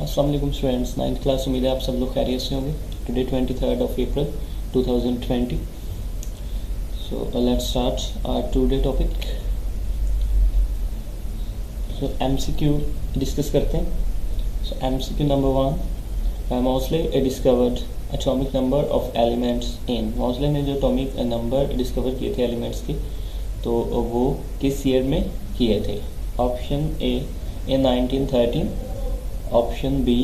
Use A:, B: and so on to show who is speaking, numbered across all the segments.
A: अस्सलाम वालेकुम students, 9th class. उम्मीद है आप सब लोग खैरियत से होंगे। Today 23rd of April 2020। So let's start our today topic. So MCQ discuss करते हैं। So MCQ number 1, Moseley discovered atomic number of elements in. Moseley ने जो एटॉमिक नंबर डिस्कवर किए थे एलिमेंट्स के, तो वो किस ईयर में किए थे? Option A in 1913, option B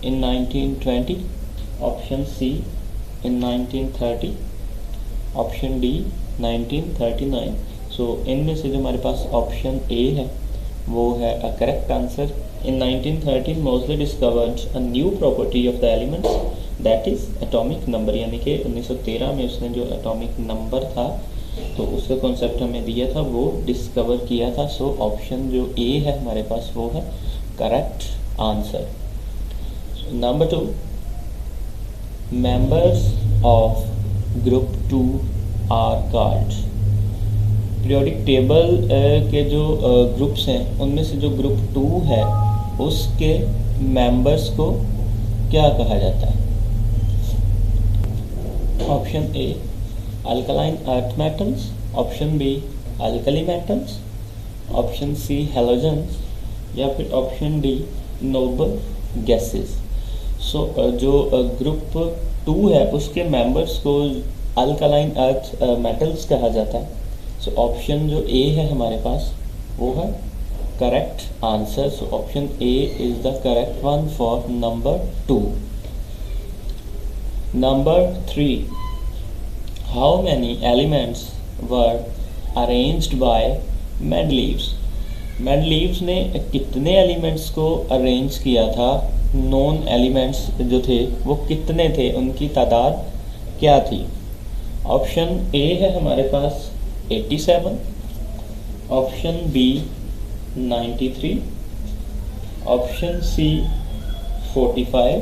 A: in 1920, option C in 1930, option D 1939। So इनमें से जो हमारे पास ऑप्शन ए है वो है a correct answer. In 1913 Moseley discovered a new property of the elements that is atomic number, यानी कि 1913 में उसने जो एटॉमिक नंबर था तो उसका कॉन्सेप्ट हमें दिया था, वो डिस्कवर किया था। सो ऑप्शन जो ए है हमारे पास वो है correct answer. Number 2, members of group 2 are called. Periodic table के जो ग्रुप्स हैं उनमें से जो ग्रुप 2 है उसके मेंबर्स को क्या कहा जाता है? Option A alkaline earth metals, option B alkali metals, option C halogens, या फिर option D noble gases. So जो ग्रुप 2 है उसके मेंबर्स को अल्कलाइन अर्थ मेटल्स कहा जाता है। सो ऑप्शन जो ए है हमारे पास वो है correct answer. So option A is the correct one for number 2। Number 3, how many elements were arranged by Mendeleev? Mendeleev ने कितने एलिमेंट्स को अरेंज किया था? नॉन एलिमेंट्स जो थे वो कितने थे, उनकी तादाद क्या थी? ऑप्शन ए है हमारे पास 87, option B 93, option C 45,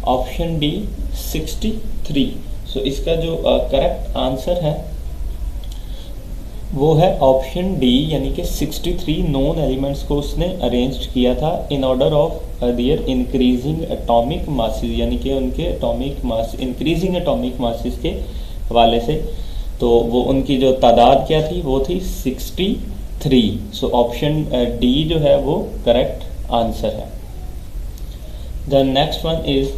A: option D 63। So इसका जो करेक्ट आंसर है वो है ऑप्शन डी, यानी कि 63 नॉन एलिमेंट्स को उसने अरेंज किया था in order of their increasing atomic masses, यानी कि उनके atomic mass increasing atomic masses के हवाले से। तो वो उनकी जो तादाद क्या थी वो थी 63। सो ऑप्शन डी जो है वो करेक्ट आंसर है। The next one is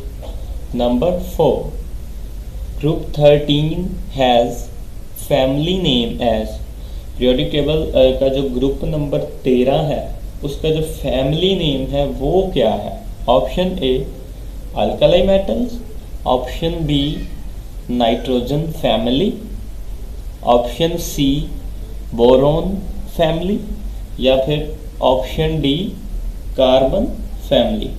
A: number 4, group 13 has family name as. Periodic table का जो ग्रुप नंबर 13 है उसका जो फैमिली नेम है वो क्या है? Option A alkali metals, option B nitrogen family, option C boron family, या फिर option D carbon family.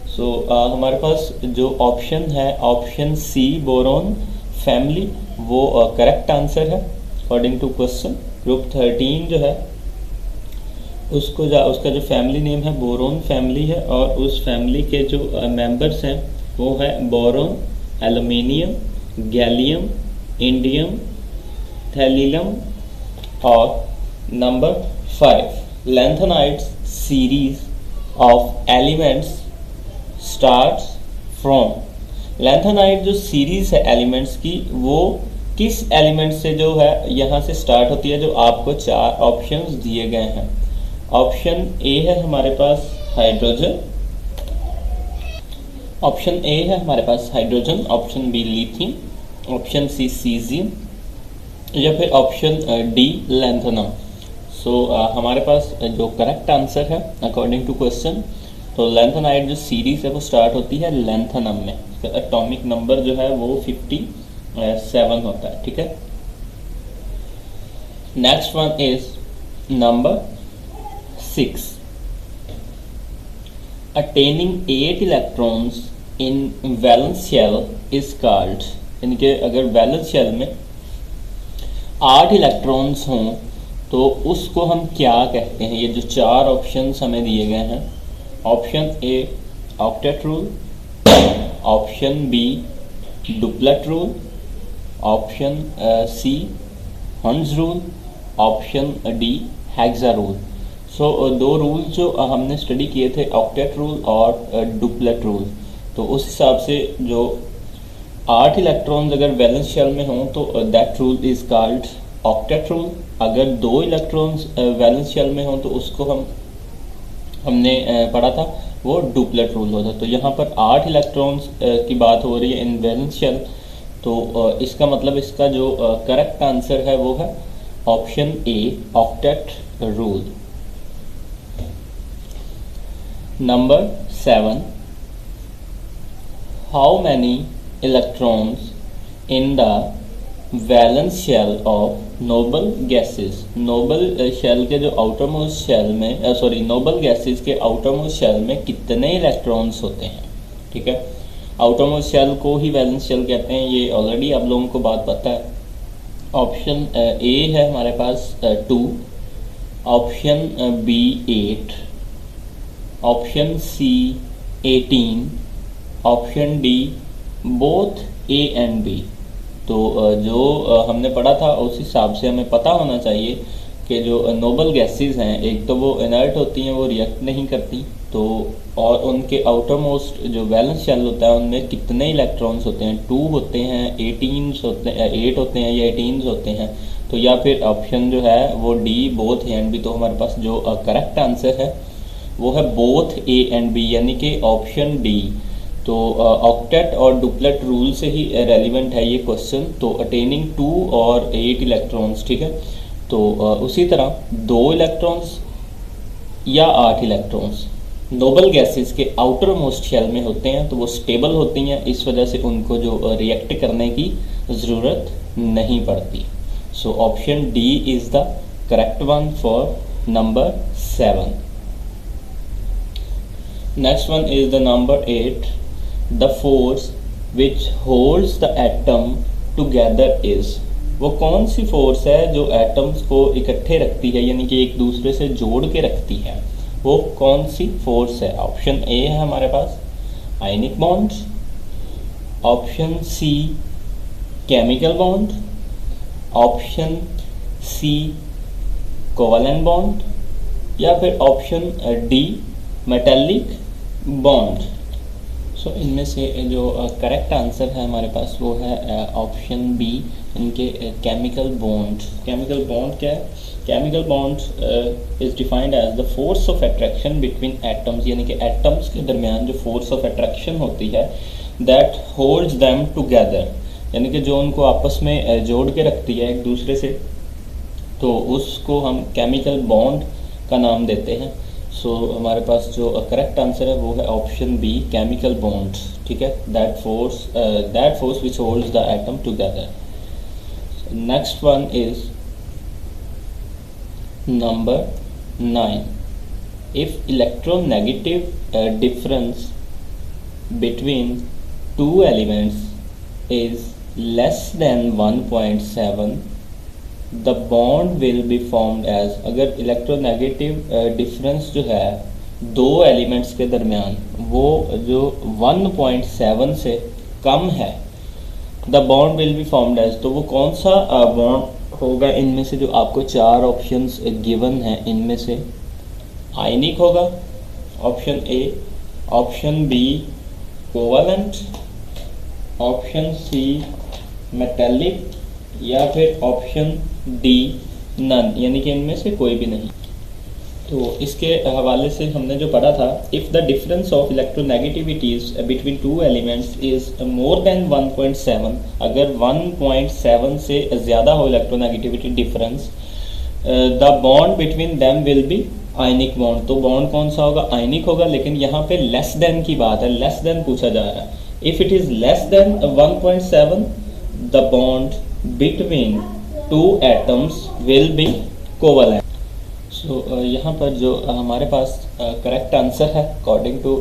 A: So हमारे पास जो ऑप्शन है ऑप्शन सी बोरोन फैमिली वो करेक्ट आंसर है अकॉर्डिंग टू क्वेश्चन। ग्रुप 13 जो है उसका जो फैमिली नेम है बोरोन फैमिली है, और उस फैमिली के जो मेंबर्स हैं वो है boron, aluminium, gallium, indium, thallium. और number 5, lanthanides series of elements starts from. Lanthanide जो सीरीज है एलिमेंट्स की वो किस एलिमेंट से जो है यहाँ से स्टार्ट होती है? जो आपको 4 ऑप्शंस दिए गए हैं। ऑप्शन ए है हमारे पास हाइड्रोजन, ऑप्शन ए है हमारे पास hydrogen, option B lithium, option C caesium, या फिर ऑप्शन डी लैंथेनम। सो हमारे पास जो करेक्ट आंसर है अकॉर्डिंग टू क्वेश्चन, तो लैंथेनाइड जो सीरीज है वो स्टार्ट होती है लैंथेनम में। इसका एटॉमिक नंबर जो है वो 57 होता है। ठीक है। Next one is number 6, attaining 8 electrons in valence shell is called. यानी कि अगर वैलेंस शेल में 8 इलेक्ट्रॉन्स हों तो उसको हम क्या कहते हैं? ये जो 4 ऑप्शंस हमें दिए गए हैं, option A octet rule, option B duplet rule, option C Hund's rule, option D hexa rule. दो रूल जो हमने स्टडी किए थे, ऑक्टेट रूल और डुप्लेट रूल। तो उस हिसाब से जो 8 इलेक्ट्रॉन्स अगर वैलेंस शेल में हों तो that rule is called octet rule. अगर 2 इलेक्ट्रॉन्स वैलेंस शेल में हों तो उसको हमने पढ़ा था वो डुप्लेट रूल होता। तो यहाँ पर 8 इलेक्ट्रॉन्स की बात हो रही है इन वैलेंस शेल, तो इसका मतलब इसका जो करेक्ट आंसर है वो है option A, octet rule. Number 7, how many electrons in the valence shell of noble gases. Noble shell के जो आउटर मोस्ट शेल में नोबल गैसेस के आउटर मोस्ट शेल में कितने इलेक्ट्रॉन्स होते हैं। ठीक है, आउटर मोस्ट शेल को ही वैलेंस शेल कहते हैं, ये ऑलरेडी आप लोगों को बात पता है। ऑप्शन ए है हमारे पास 2, option B 8, option C 18, option D both A and B. तो जो हमने पढ़ा था उस हिसाब से हमें पता होना चाहिए कि जो नोबल गैसेस हैं, एक तो वो इनर्ट होती हैं, वो रिएक्ट नहीं करती, तो और उनके आउटर मोस्ट जो वैलेंस शेल होता है उनमें कितने इलेक्ट्रॉन्स होते हैं, 2 होते हैं, 8 होते हैं या 18 होते हैं। तो या फिर ऑप्शन जो है वो D, both A and B. तो हमारे पास जो करेक्ट आंसर है वो है बोथ ए एंड बी, यानी कि ऑप्शन डी। तो ऑक्टेट और डुप्लेट रूल से ही रेलिवेंट है ये क्वेश्चन। तो अटेनिंग 2 और 8 इलेक्ट्रॉन्स, ठीक है। तो उसी तरह 2 इलेक्ट्रॉन्स या 8 इलेक्ट्रॉन्स नोबल गैसेस के आउटर मोस्ट शेल में होते हैं, तो वो स्टेबल होती हैं, इस वजह से उनको जो रिएक्ट करने की ज़रूरत नहीं पड़ती। So option D is the correct one for number 7। Next one is the number 8. The force which holds the atom together is। वो कौन सी फोर्स है जो एटम्स को इकट्ठे रखती है, यानी कि एक दूसरे से जोड़ के रखती है, वो कौन सी फोर्स है। ऑप्शन ए है हमारे पास ionic bond, option C chemical bond, option C covalent bond, या फिर option D metallic bond. So इनमें से जो करेक्ट आंसर है हमारे पास वो है ऑप्शन बी, इनके केमिकल बॉन्ड। केमिकल बॉन्ड क्या है? Chemical bond is defined as the force of attraction between atoms, यानी कि एटम्स के दरमियान जो फोर्स ऑफ अट्रैक्शन होती है दैट होल्ड्स देम टुगेदर, यानी कि जो उनको आपस में जोड़ के रखती है एक दूसरे से, तो उसको हम केमिकल बॉन्ड का नाम देते हैं। सो हमारे पास जो करेक्ट आंसर है वो है ऑप्शन बी, केमिकल बॉन्ड। ठीक है, that force which holds the atom together. Next one is number 9. If electronegative difference between 2 elements is less than 1.7 the bond will be formed as. अगर electronegative difference जो है 2 elements के दरमियान वो जो 1.7 से कम है, the bond will be formed as, तो वो कौन सा बॉन्ड होगा इनमें से जो आपको 4 ऑप्शंस गिवन हैं इनमें से? आयनिक होगा option A, option B covalent, option C metallic, या फिर ऑप्शन डी नन, यानी कि इनमें से कोई भी नहीं। तो इसके हवाले से हमने जो पढ़ा था, if the difference of electronegativities between 2 elements is more than 1.7, अगर 1.7 से ज़्यादा हो electronegativity difference, the bond between them will be ionic bond. तो बॉन्ड कौन सा होगा? आयनिक होगा, लेकिन यहाँ पे लेस देन की बात है, लेस देन पूछा जा रहा है। If it is less than 1.7 the bond between 2 atoms will be covalent। So यहाँ पर जो हमारे पास करेक्ट आंसर है अकॉर्डिंग टू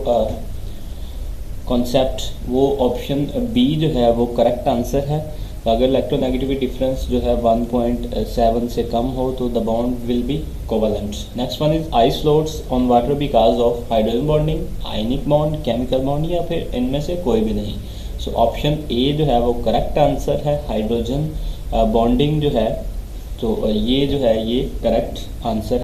A: कॉन्सेप्ट, वो ऑप्शन बी जो है वो करेक्ट आंसर है। अगर इलेक्ट्रोनेगेटिविटी डिफरेंस जो है 1.7 से कम हो तो the bond will B covalent. Next one is ice floats on water because of hydrogen bonding, ionic bond, chemical bond, या फिर इनमें से कोई भी नहीं। सो ऑप्शन ए जो है वो करेक्ट आंसर है, हाइड्रोजन बॉन्डिंग जो है, तो ये जो है ये करेक्ट आंसर